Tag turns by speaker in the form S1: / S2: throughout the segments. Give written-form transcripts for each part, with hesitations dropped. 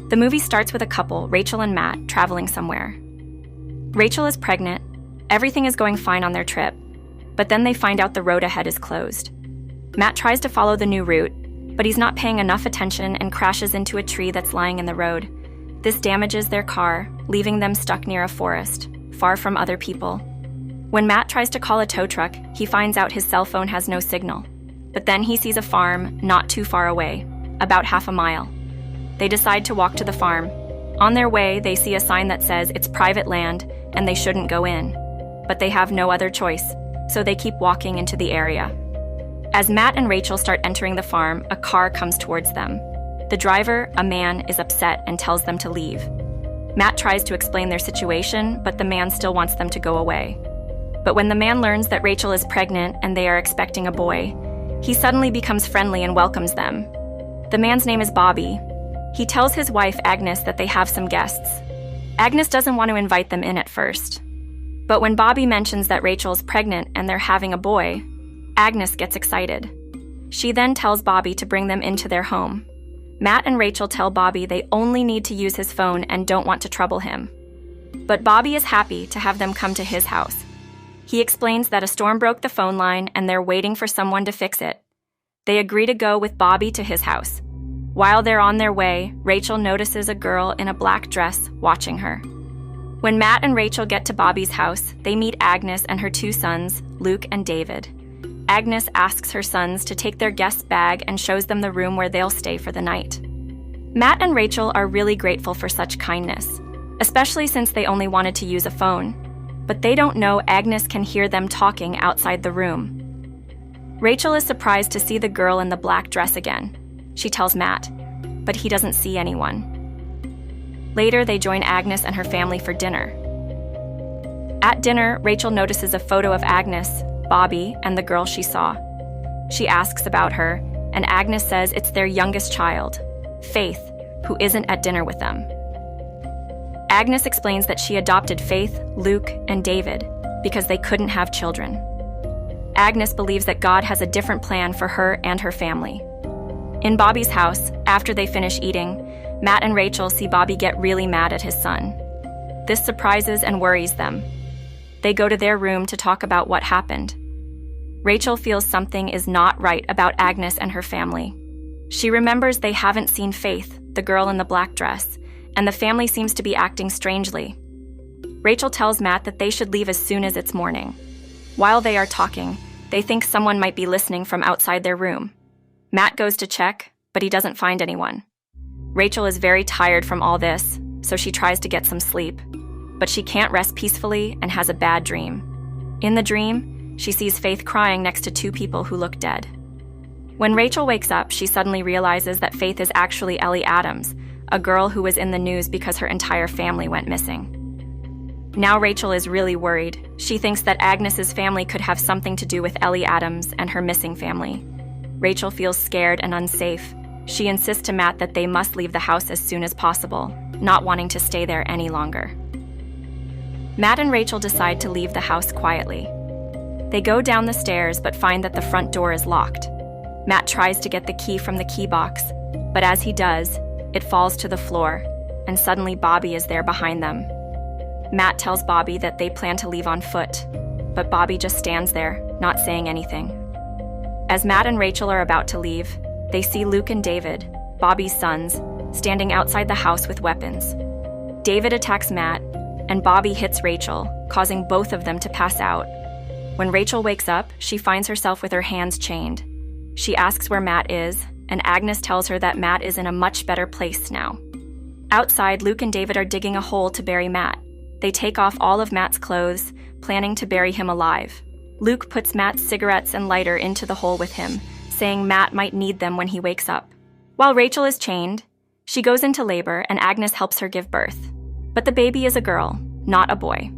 S1: The movie starts with a couple, Rachel and Matt, traveling somewhere. Rachel is pregnant. Everything is going fine on their trip, but then they find out the road ahead is closed. Matt tries to follow the new route, but he's not paying enough attention and crashes into a tree that's lying in the road. This damages their car, leaving them stuck near a forest, far from other people. When Matt tries to call a tow truck, he finds out his cell phone has no signal. But then he sees a farm not too far away, about half a mile. They decide to walk to the farm. On their way, they see a sign that says it's private land and they shouldn't go in. But they have no other choice, so they keep walking into the area. As Matt and Rachel start entering the farm, a car comes towards them. The driver, a man, is upset and tells them to leave. Matt tries to explain their situation, but the man still wants them to go away. But when the man learns that Rachel is pregnant and they are expecting a boy, he suddenly becomes friendly and welcomes them. The man's name is Bobby. He tells his wife, Agnes, that they have some guests. Agnes doesn't want to invite them in at first. But when Bobby mentions that Rachel's pregnant and they're having a boy, Agnes gets excited. She then tells Bobby to bring them into their home. Matt and Rachel tell Bobby they only need to use his phone and don't want to trouble him. But Bobby is happy to have them come to his house. He explains that a storm broke the phone line and they're waiting for someone to fix it. They agree to go with Bobby to his house. While they're on their way, Rachel notices a girl in a black dress watching her. When Matt and Rachel get to Bobby's house, they meet Agnes and her two sons, Luke and David. Agnes asks her sons to take their guest bag and shows them the room where they'll stay for the night. Matt and Rachel are really grateful for such kindness, especially since they only wanted to use a phone. But they don't know Agnes can hear them talking outside the room. Rachel is surprised to see the girl in the black dress again. She tells Matt, but he doesn't see anyone. Later, they join Agnes and her family for dinner. At dinner, Rachel notices a photo of Agnes, Bobby, and the girl she saw. She asks about her, and Agnes says it's their youngest child, Faith, who isn't at dinner with them. Agnes explains that she adopted Faith, Luke, and David because they couldn't have children. Agnes believes that God has a different plan for her and her family. In Bobby's house, after they finish eating, Matt and Rachel see Bobby get really mad at his son. This surprises and worries them. They go to their room to talk about what happened. Rachel feels something is not right about Agnes and her family. She remembers they haven't seen Faith, the girl in the black dress, and the family seems to be acting strangely. Rachel tells Matt that they should leave as soon as it's morning. While they are talking, they think someone might be listening from outside their room. Matt goes to check, but he doesn't find anyone. Rachel is very tired from all this, so she tries to get some sleep. But she can't rest peacefully and has a bad dream. In the dream, she sees Faith crying next to two people who look dead. When Rachel wakes up, she suddenly realizes that Faith is actually Ellie Adams, a girl who was in the news because her entire family went missing. Now Rachel is really worried. She thinks that Agnes's family could have something to do with Ellie Adams and her missing family. Rachel feels scared and unsafe. She insists to Matt that they must leave the house as soon as possible, not wanting to stay there any longer. Matt and Rachel decide to leave the house quietly. They go down the stairs but find that the front door is locked. Matt tries to get the key from the key box, but as he does, it falls to the floor, and suddenly Bobby is there behind them. Matt tells Bobby that they plan to leave on foot, but Bobby just stands there, not saying anything. As Matt and Rachel are about to leave, they see Luke and David, Bobby's sons, standing outside the house with weapons. David attacks Matt, and Bobby hits Rachel, causing both of them to pass out. When Rachel wakes up, she finds herself with her hands chained. She asks where Matt is, and Agnes tells her that Matt is in a much better place now. Outside, Luke and David are digging a hole to bury Matt. They take off all of Matt's clothes, planning to bury him alive. Luke puts Matt's cigarettes and lighter into the hole with him, saying Matt might need them when he wakes up. While Rachel is chained, she goes into labor and Agnes helps her give birth. But the baby is a girl, not a boy.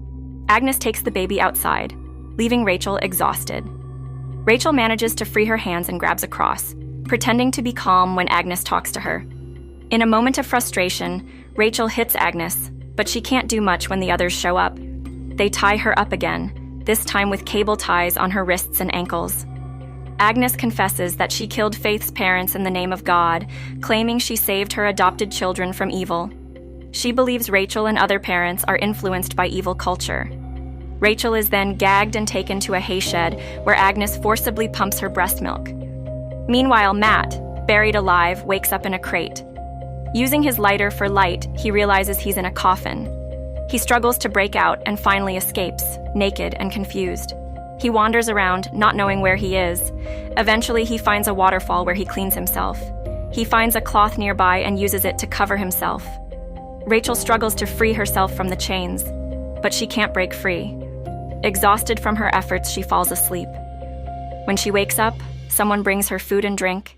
S1: Agnes takes the baby outside, leaving Rachel exhausted. Rachel manages to free her hands and grabs a cross, pretending to be calm when Agnes talks to her. In a moment of frustration, Rachel hits Agnes, but she can't do much when the others show up. They tie her up again, this time with cable ties on her wrists and ankles. Agnes confesses that she killed Faith's parents in the name of God, claiming she saved her adopted children from evil. She believes Rachel and other parents are influenced by evil culture. Rachel is then gagged and taken to a hayshed where Agnes forcibly pumps her breast milk. Meanwhile, Matt, buried alive, wakes up in a crate. Using his lighter for light, he realizes he's in a coffin. He struggles to break out and finally escapes, naked and confused. He wanders around, not knowing where he is. Eventually, he finds a waterfall where he cleans himself. He finds a cloth nearby and uses it to cover himself. Rachel struggles to free herself from the chains, but she can't break free. Exhausted from her efforts, she falls asleep. When she wakes up, someone brings her food and drink.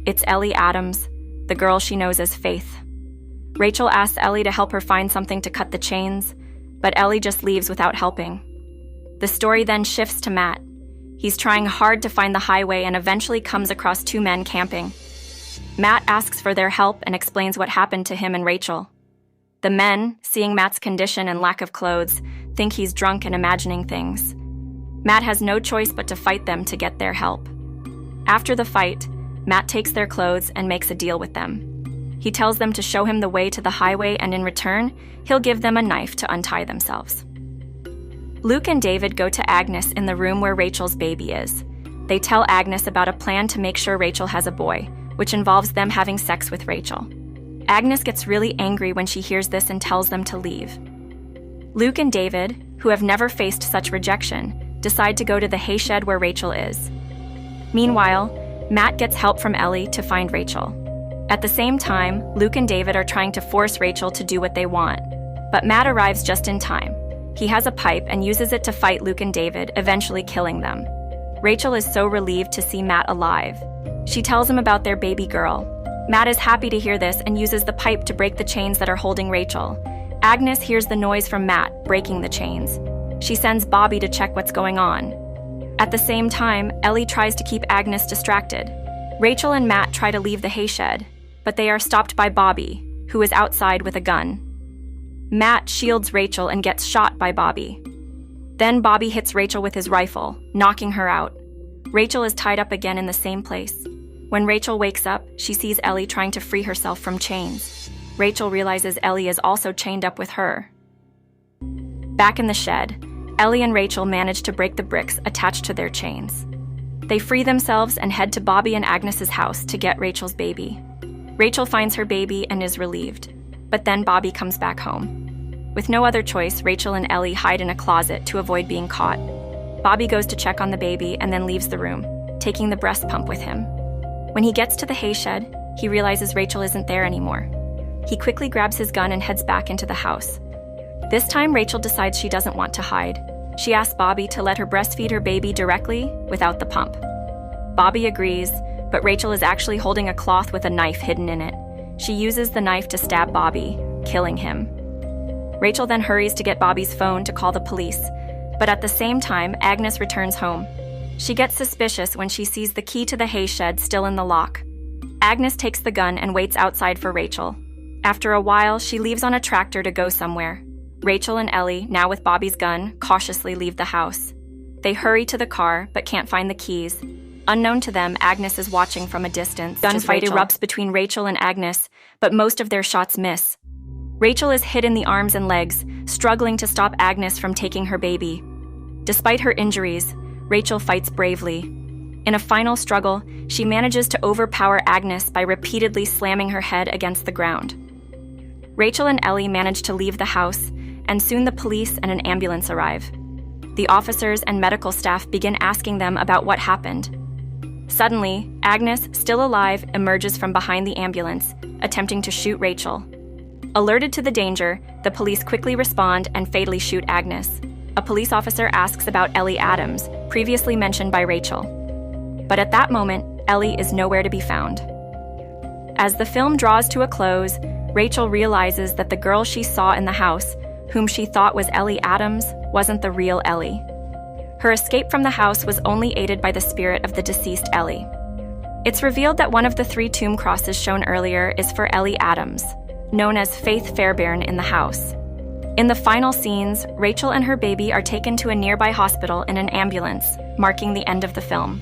S1: It's Ellie Adams, the girl she knows as Faith. Rachel asks Ellie to help her find something to cut the chains, but Ellie just leaves without helping. The story then shifts to Matt. He's trying hard to find the highway and eventually comes across two men camping. Matt asks for their help and explains what happened to him and Rachel. The men, seeing Matt's condition and lack of clothes, think he's drunk and imagining things. Matt has no choice but to fight them to get their help. After the fight, Matt takes their clothes and makes a deal with them. He tells them to show him the way to the highway, and in return, he'll give them a knife to untie themselves. Luke and David go to Agnes in the room where Rachel's baby is. They tell Agnes about a plan to make sure Rachel has a boy, which involves them having sex with Rachel. Agnes gets really angry when she hears this and tells them to leave. Luke and David, who have never faced such rejection, decide to go to the hayshed where Rachel is. Meanwhile, Matt gets help from Ellie to find Rachel. At the same time, Luke and David are trying to force Rachel to do what they want, but Matt arrives just in time. He has a pipe and uses it to fight Luke and David, eventually killing them. Rachel is so relieved to see Matt alive. She tells him about their baby girl. Matt is happy to hear this and uses the pipe to break the chains that are holding Rachel. Agnes hears the noise from Matt breaking the chains. She sends Bobby to check what's going on. At the same time, Ellie tries to keep Agnes distracted. Rachel and Matt try to leave the hayshed, but they are stopped by Bobby, who is outside with a gun. Matt shields Rachel and gets shot by Bobby. Then Bobby hits Rachel with his rifle, knocking her out. Rachel is tied up again in the same place. When Rachel wakes up, she sees Ellie trying to free herself from chains. Rachel realizes Ellie is also chained up with her. Back in the shed, Ellie and Rachel manage to break the bricks attached to their chains. They free themselves and head to Bobby and Agnes's house to get Rachel's baby. Rachel finds her baby and is relieved, but then Bobby comes back home. With no other choice, Rachel and Ellie hide in a closet to avoid being caught. Bobby goes to check on the baby and then leaves the room, taking the breast pump with him. When he gets to the hayshed, he realizes Rachel isn't there anymore. He quickly grabs his gun and heads back into the house. This time, Rachel decides she doesn't want to hide. She asks Bobby to let her breastfeed her baby directly without the pump. Bobby agrees, but Rachel is actually holding a cloth with a knife hidden in it. She uses the knife to stab Bobby, killing him. Rachel then hurries to get Bobby's phone to call the police, but at the same time, Agnes returns home. She gets suspicious when she sees the key to the hayshed still in the lock. Agnes takes the gun and waits outside for Rachel. After a while, she leaves on a tractor to go somewhere. Rachel and Ellie, now with Bobby's gun, cautiously leave the house. They hurry to the car, but can't find the keys. Unknown to them, Agnes is watching from a distance. Gunfight erupts between Rachel and Agnes, but most of their shots miss. Rachel is hit in the arms and legs, struggling to stop Agnes from taking her baby. Despite her injuries, Rachel fights bravely. In a final struggle, she manages to overpower Agnes by repeatedly slamming her head against the ground. Rachel and Ellie manage to leave the house, and soon the police and an ambulance arrive. The officers and medical staff begin asking them about what happened. Suddenly, Agnes, still alive, emerges from behind the ambulance, attempting to shoot Rachel. Alerted to the danger, the police quickly respond and fatally shoot Agnes. A police officer asks about Ellie Adams, previously mentioned by Rachel. But at that moment, Ellie is nowhere to be found. As the film draws to a close, Rachel realizes that the girl she saw in the house, whom she thought was Ellie Adams, wasn't the real Ellie. Her escape from the house was only aided by the spirit of the deceased Ellie. It's revealed that one of the 3 tomb crosses shown earlier is for Ellie Adams, known as Faith Fairbairn in the house. In the final scenes, Rachel and her baby are taken to a nearby hospital in an ambulance, marking the end of the film.